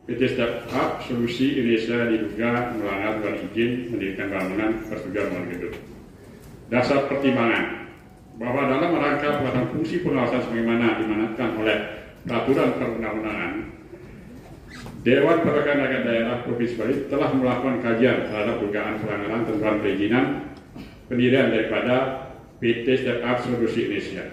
PT Startup Solusi Indonesia diduga melanggar aturan izin mendirikan bangunan persetujuan bangunan gedung. Dasar pertimbangan bahwa dalam rangka pelaksanaan fungsi pengawasan sebagaimana dimanatkan oleh peraturan perundang-undangan, Dewan Perwakilan Rakyat Daerah Provinsi Bali telah melakukan kajian terhadap dugaan pelanggaran ketentuan perizinan pendirian daripada PT Startup Solusi Indonesia.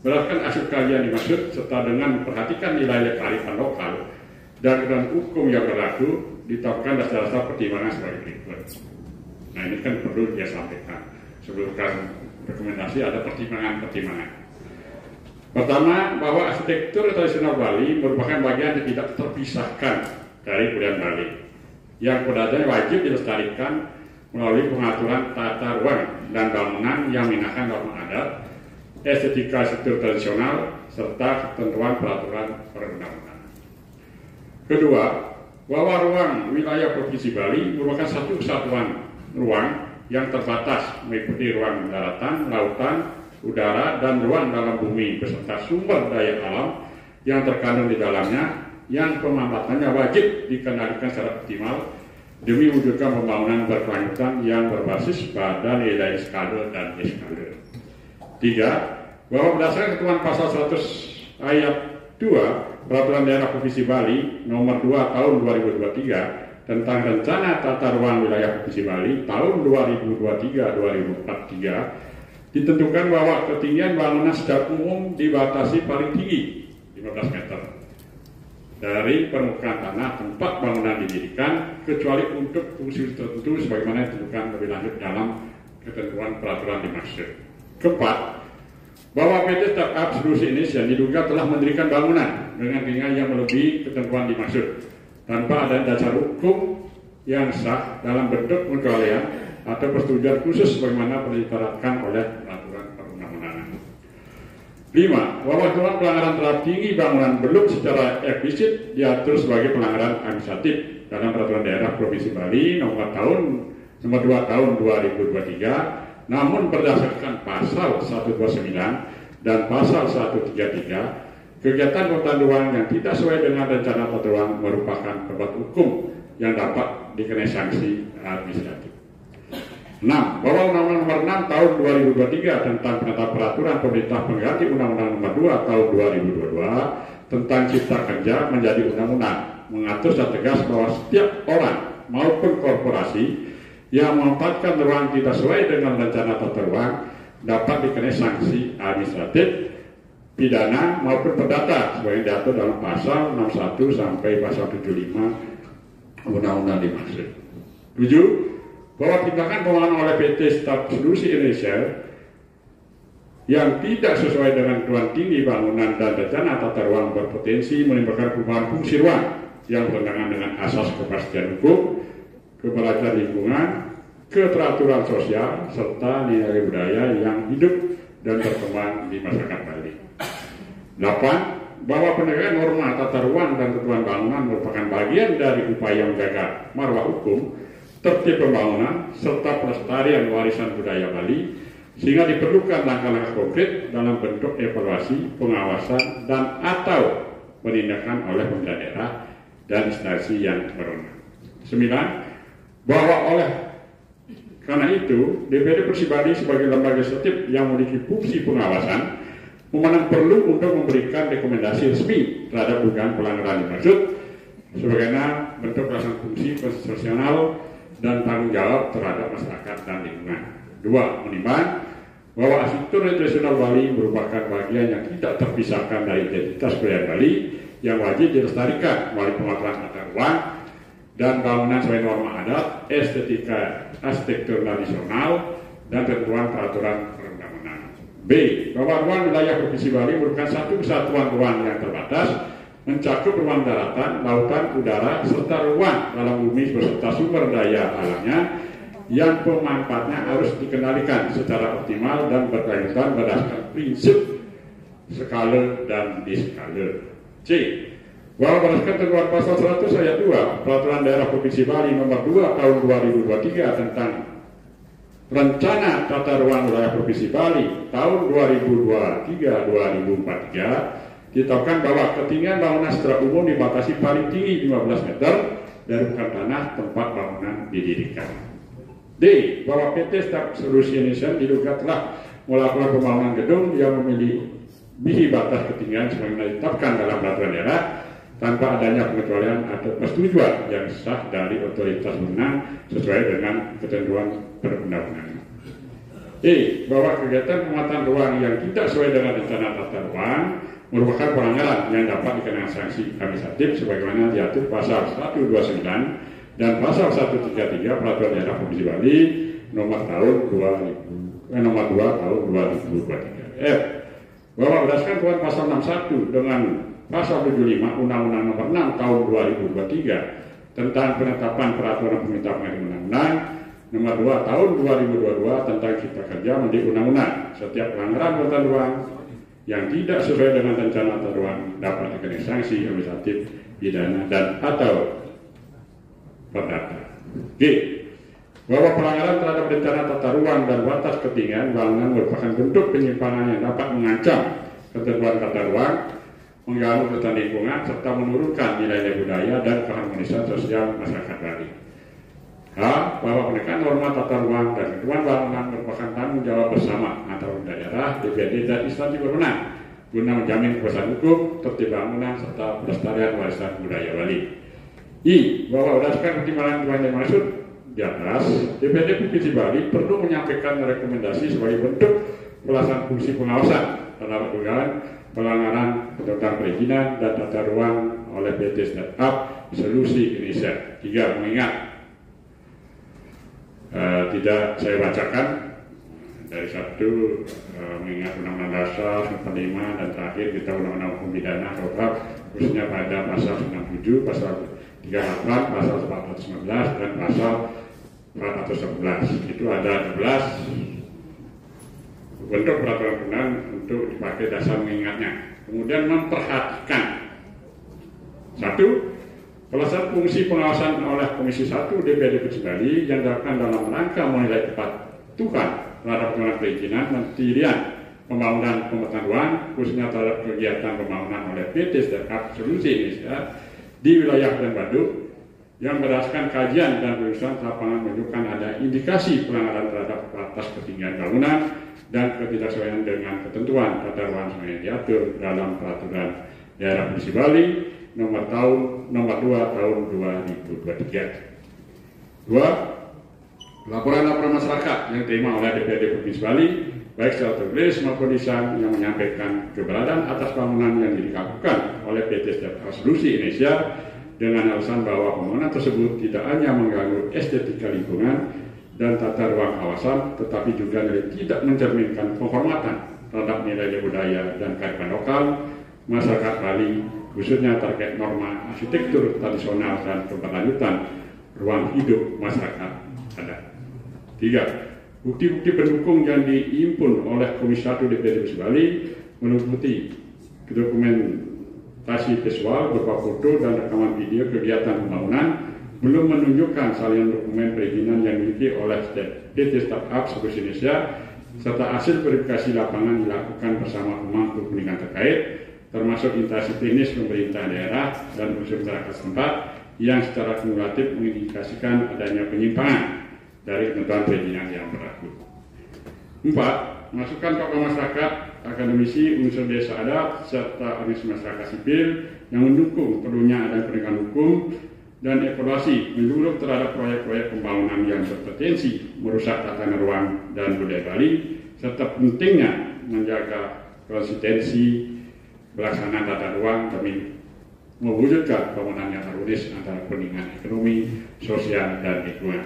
Berdasarkan hasil kajian dimaksud serta dengan memperhatikan nilai kearifan lokal dan ketentuan hukum yang berlaku, ditetapkan dasar-dasar pertimbangan sebagai berikut. Nah, ini kan perlu dia sampaikan. Sebelum rekomendasi ada pertimbangan-pertimbangan. Pertama, bahwa arsitektur tradisional Bali merupakan bagian yang tidak terpisahkan dari kebudayaan Bali, yang pada dasarnya wajib dilestarikan melalui pengaturan tata ruang dan bangunan yang menggunakan norma adat, estetika arsitektur tradisional, serta ketentuan peraturan perundang-undangan. Kedua, bahwa ruang wilayah Provinsi Bali merupakan satu kesatuan ruang yang terbatas meliputi ruang daratan, lautan, udara, dan ruang dalam bumi beserta sumber daya alam yang terkandung di dalamnya, yang pemanfaatannya wajib dikendalikan secara optimal demi mewujudkan pembangunan berkelanjutan yang berbasis pada nilai skala dan eskala. Tiga, bahwa berdasarkan ketentuan pasal 100 ayat 2 Peraturan Daerah Provinsi Bali nomor 2 tahun 2023 tentang rencana tata ruang wilayah Provinsi Bali tahun 2023-2043 ditentukan bahwa ketinggian bangunan secara umum dibatasi paling tinggi 15 meter dari permukaan tanah tempat bangunan didirikan, kecuali untuk fungsi tertentu sebagaimana ditentukan lebih lanjut dalam ketentuan peraturan dimaksud. Keempat, bahwa PT Startup Solusi Indonesia diduga telah mendirikan bangunan dengan tinggi yang melebihi ketentuan dimaksud tanpa ada dasar hukum yang sah dalam bentuk pengecualian atau persetujuan khusus sebagaimana disyaratkan oleh peraturan perundang-undangan. 5. Bahwa pelanggaran terhadap tinggi bangunan belum secara eksplisit diatur sebagai pelanggaran administratif dalam peraturan daerah Provinsi Bali nomor 2 tahun 2023, namun berdasarkan pasal 129 dan pasal 133, kegiatan penataan ruang yang tidak sesuai dengan rencana tata ruang merupakan perbuatan hukum yang dapat dikenai sanksi administratif. 6. Bahwa Undang-Undang Nomor 6 Tahun 2023 tentang penetapan peraturan pemerintah pengganti Undang-Undang Nomor 2 Tahun 2022 tentang Cipta Kerja menjadi undang-undang, mengatur secara tegas bahwa setiap orang maupun korporasi yang memanfaatkan ruang tidak sesuai dengan rencana tata ruang dapat dikenai sanksi administratif, pidana maupun perdata sebagai diatur dalam pasal 61 sampai pasal 75 undang-undang dimaksud. 7. Bahwa tindakan pembangunan oleh PT Startup Solusi Indonesia yang tidak sesuai dengan ketentuan tinggi bangunan dan rencana tata ruang berpotensi menimbulkan perubahan fungsi ruang yang bertentangan dengan asas kepastian hukum, keberlanjutan lingkungan, keteraturan sosial, serta nilai budaya yang hidup dan berkembang di masyarakat Bali. 8. Bahwa penegakan norma tata ruang dan ketentuan bangunan merupakan bagian dari upaya menjaga marwah hukum, tertib pembangunan, serta pelestarian warisan budaya Bali, sehingga diperlukan langkah-langkah konkret dalam bentuk evaluasi, pengawasan, dan atau penindakan oleh pemerintah daerah dan instansi yang berwenang. 9. Bahwa karena itu DPD Provinsi Bali sebagai lembaga eksekutif yang memiliki fungsi pengawasan memandang perlu untuk memberikan rekomendasi resmi terhadap dugaan pelanggaran dimaksud sebagaimana bentuk pelaksanaan fungsi konstitusional dan tanggung jawab terhadap masyarakat dan lingkungan. 2. Menimbang bahwa arsitektur tradisional Bali merupakan bagian yang tidak terpisahkan dari identitas budaya Bali yang wajib dilestarikan melalui pengaturan tata ruang dan bangunan sesuai norma adat, estetika arsitektur tradisional, dan ketentuan peraturan perundang-undangan. B. Bahwa ruang wilayah Provinsi Bali merupakan satu kesatuan ruang yang terbatas, mencakup ruang daratan, lautan, udara, serta ruang dalam bumi beserta sumber daya alamnya yang pemanfaatnya harus dikendalikan secara optimal dan berkelanjutan berdasarkan prinsip skala dan diskala. C. Bahwa berdasarkan ketentuan pasal 100 ayat 2 Peraturan Daerah Provinsi Bali nomor 2 tahun 2023 tentang Rencana Tata Ruang Wilayah Provinsi Bali tahun 2023-2043 ditetapkan bahwa ketinggian bangunan secara umum dibatasi paling tinggi 15 meter dari permukaan tanah tempat bangunan didirikan. D. Bahwa PT Staf Solusi Indonesia diduga telah melakukan pembangunan gedung yang memiliki batas ketinggian sebagaimana ditetapkan dalam peraturan daerah tanpa adanya pengecualian atau persetujuan yang sah dari otoritas berwenang sesuai dengan ketentuan perundang-undangan. E. Bahwa kegiatan pemuatan ruang yang tidak sesuai dengan rencana tata ruang merupakan pelanggaran yang dapat dikenakan sanksi administratif sebagaimana diatur pasal 129 dan pasal 133 Peraturan Daerah Provinsi Bali nomor 2 tahun 2023. F. Bahwa berdasarkan ketentuan pasal 61 dengan pasal 75 Undang-Undang nomor 6 tahun 2023 tentang penetapan peraturan pemerintah mengenai undang-undang nomor 2 tahun 2022 tentang Cipta Kerja menjadi undang-undang. Setiap pelanggaran tata ruang yang tidak sesuai dengan rencana tata ruang dapat dikenai sanksi administratif, pidana dan atau perdata. G. Bahwa pelanggaran terhadap rencana tata ruang dan batas ketinggian bangunan merupakan bentuk penyimpangan yang dapat mengancam ketentuan tata ruang, mengganggu ketentuan lingkungan, serta menurunkan nilai-nilai budaya dan keharmonisan sosial masyarakat Bali. H. Bahwa penegakan norma tata ruang dan ketentuan bangunan merupakan tanggung jawab bersama antara daerah, DPRD dan instansi berwenang guna menjamin kepastian hukum, tertib bangunan, serta pelestarian warisan budaya Bali. I. Bahwa berdasarkan pertimbangan yang dimaksud di atas, DPRD Provinsi Bali perlu menyampaikan rekomendasi sebagai bentuk pelaksanaan fungsi pengawasan terhadap dugaan pelanggaran tentang perizinan dan tata ruang oleh PT Startup Solusi Indonesia. 3. Mengingat tidak saya bacakan dari satu mengingat Undang-Undang Dasar 45 dan terakhir kita Undang-Undang Hukum Pidana khususnya pada pasal 97, pasal 38, pasal 419 dan pasal 411 itu ada 12 bentuk peraturan undang untuk dipakai dasar mengingatnya. Kemudian memperhatikan satu, pelaksanaan fungsi pengawasan oleh Komisi 1 DPRD Provinsi Bali yang dilakukan dalam rangka menilai kepatuhan terhadap pelaksanaan perizinan dan pendirian pembangunan pemetaan ruang khususnya terhadap kegiatan pembangunan oleh PT Startup Solusi Indonesia di wilayah dan Badung yang berdasarkan kajian dan penelusuran lapangan menunjukkan ada indikasi pelanggaran terhadap batas ketinggian bangunan dan ketidaksesuaian dengan ketentuan tata ruang yang diatur dalam peraturan daerah Provinsi Bali nomor 2 tahun 2023. 2. Laporan-laporan masyarakat yang diterima oleh DPRD Provinsi Bali baik secara tertulis maupun lisan yang menyampaikan keberadaan atas bangunan yang dilakukan oleh PT Startup Solusi Indonesia dengan alasan bahwa pembangunan tersebut tidak hanya mengganggu estetika lingkungan dan tata ruang kawasan, tetapi juga tidak mencerminkan penghormatan terhadap nilai budaya dan kearifan lokal masyarakat Bali, khususnya terkait norma arsitektur tradisional dan keberlanjutan ruang hidup masyarakat adat. 3. Bukti-bukti pendukung yang dihimpun oleh Komisi 1 DPRD Provinsi Bali meliputi dokumentasi visual berupa foto dan rekaman video kegiatan pembangunan belum menunjukkan salinan dokumen perizinan yang dimiliki oleh PT Startup Solusi Indonesia serta hasil verifikasi lapangan dilakukan bersama pemangku kepentingan terkait termasuk instansi teknis pemerintah daerah dan unsur masyarakat setempat yang secara kumulatif mengindikasikan adanya penyimpangan dari ketentuan perizinan yang berlaku. 4. Masukan tokoh masyarakat, akademisi, unsur desa adat, serta organisasi masyarakat sipil yang mendukung perlunya adanya penegakan hukum dan evaluasi menyeluruh terhadap proyek-proyek pembangunan yang berpotensi merusak tata ruang dan budaya Bali, serta pentingnya menjaga konsistensi pelaksanaan tata ruang demi mewujudkan pembangunan yang harmonis antara kepentingan ekonomi, sosial, dan lingkungan.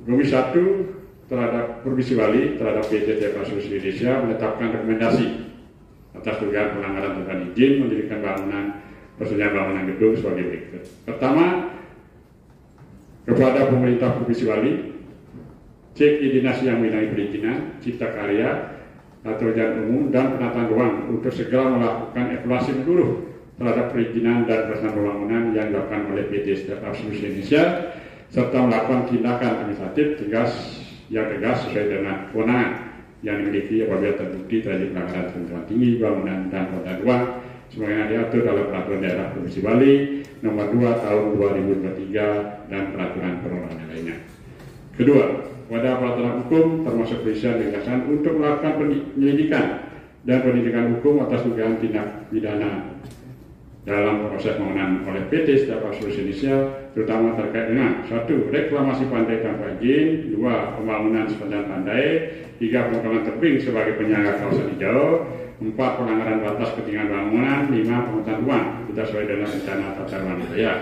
Komisi 1 terhadap Provinsi Bali terhadap PT Startup Solusi Indonesia menetapkan rekomendasi atas dugaan pelanggaran tentang izin mendirikan bangunan persetujuan bangunan gedung sebagai berikut. Pertama, kepada pemerintah Provinsi Bali, cek dinasti yang memiliki perizinan, cipta karya, atau jalan umum dan penataan ruang untuk segera melakukan evaluasi menyeluruh terhadap perizinan dan pelaksanaan pembangunan yang dilakukan oleh PT Startup Solusi Indonesia serta melakukan tindakan administratif tegas sesuai dengan kewenangan yang dimiliki apabila terbukti terjadi pelanggaran ketentuan tinggi bangunan dan bangunan ruang sebagaimana diatur dalam Peraturan Daerah Provinsi Bali Nomor 2 Tahun 2023 dan peraturan perundangan lainnya. Kedua, kepada aparat hukum termasuk kepolisian dan kejaksaan untuk melakukan penyelidikan dan pendidikan hukum atas dugaan tindak pidana dalam proses pembangunan oleh PT Setiap Solusi Indonesia, terutama terkait dengan 1. Reklamasi pantai tanpa izin, 2. Pembangunan sepanjang pantai, 3. Pemotongan tebing sebagai penyangga kawasan hijau, 4. Pelanggaran batas ketinggian bangunan, 5. Pemotongan ruang tidak sesuai dengan rencana tata ruang wilayah.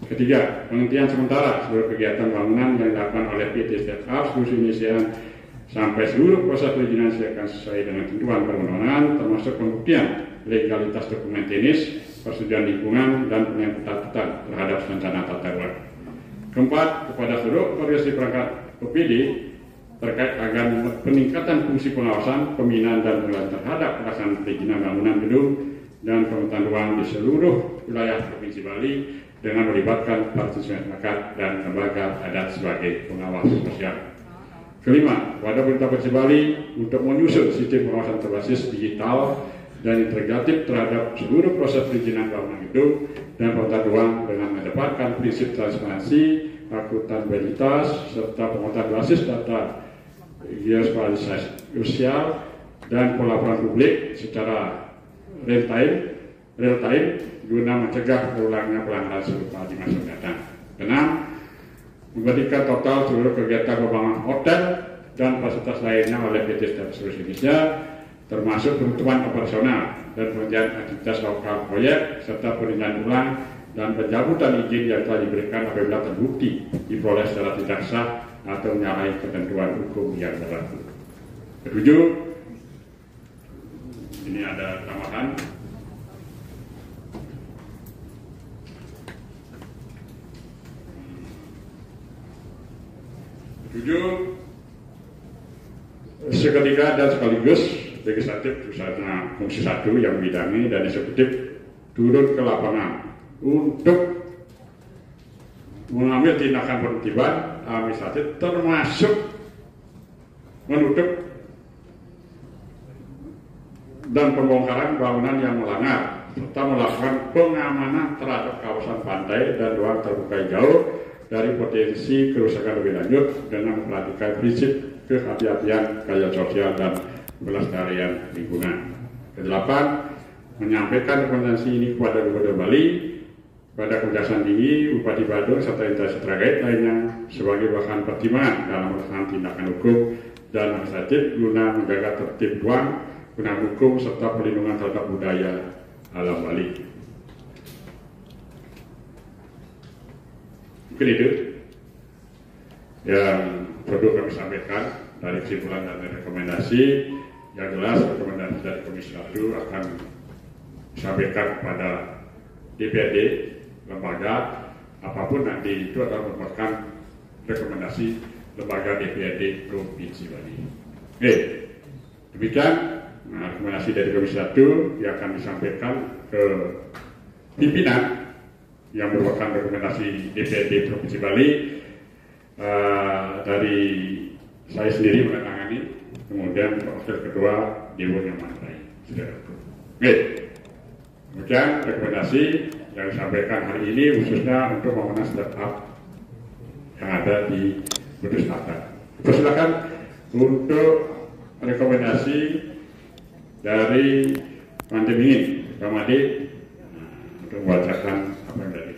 Ketiga, penghentian sementara seluruh kegiatan bangunan yang dilakukan oleh PT Setiap Solusi Indonesia sampai seluruh proses perizinan dilakukan sesuai dengan ketentuan perundang-undangan, termasuk pembuktian legalitas dokumen teknis, persetujuan lingkungan, dan penempatan terhadap rencana tata ruang. Keempat, kepada seluruh organisasi perangkat OPD terkait agar peningkatan fungsi pengawasan, pembinaan, dan pengelolaan terhadap pelaksanaan perizinan bangunan gedung dan pemetaan ruang di seluruh wilayah Provinsi Bali dengan melibatkan partisipasi masyarakat dan lembaga adat sebagai pengawas sosial. Kelima, kepada pemerintah Provinsi Bali untuk menyusun sistem pengawasan berbasis digital dan integratif terhadap seluruh proses perizinan bangunan gedung dan pemetaan ruang dengan mengedepankan prinsip transparansi, akuntabilitas, serta pemetaan basis data geospasial sosial dan pelaporan publik secara real time guna mencegah berulangnya pelanggaran serupa di masa mendatang. 6. Memberikan total seluruh kegiatan pembangunan hotel dan fasilitas lainnya oleh PT Setiap Solusi Indonesia, termasuk penutupan operasional dan penghentian aktivitas lokal proyek serta peninjauan ulang dan pencabutan izin yang telah diberikan apabila terbukti diperoleh secara tidak sah atau menyalahi ketentuan hukum yang berlaku. Ketujuh, ini ada tambahan. Ketujuh, seketika dan sekaligus legislatif khususnya fungsi 1 yang membidangi dan eksekutif turun ke lapangan untuk mengambil tindakan penertiban administratif termasuk menutup dan pembongkaran bangunan yang melanggar serta melakukan pengamanan terhadap kawasan pantai dan ruang terbuka hijau dari potensi kerusakan lebih lanjut dengan memperhatikan prinsip kehati-hatian keadilan sosial dan pelestarian lingkungan. Kedelapan, menyampaikan rekomendasi ini kepada Gubernur Bali, pada Kejaksaan Tinggi, Bupati Badung, serta instansi terkait lainnya sebagai bahan pertimbangan dalam melaksanakan tindakan hukum dan administratif guna menjaga tertib ruang, guna hukum serta perlindungan terhadap budaya alam Bali. Mungkin itu yang perlu kami sampaikan dari kesimpulan dan rekomendasi. Yang jelas rekomendasi dari Komisi 1 akan disampaikan kepada DPRD, lembaga apapun nanti itu akan merupakan rekomendasi lembaga DPRD Provinsi Bali. Oke, demikian rekomendasi dari Komisi 1 yang akan disampaikan ke pimpinan yang merupakan rekomendasi DPRD Provinsi Bali. Dari saya sendiri menandatangani, kemudian wakil ketua Dewan yang Mantai. Oke, kemudian rekomendasi yang disampaikan hari ini khususnya untuk pembangunan startup yang ada di Kudus Selatan. Silakan untuk rekomendasi dari Mantemingin, Pak Made, untuk membacakan apa yang tadi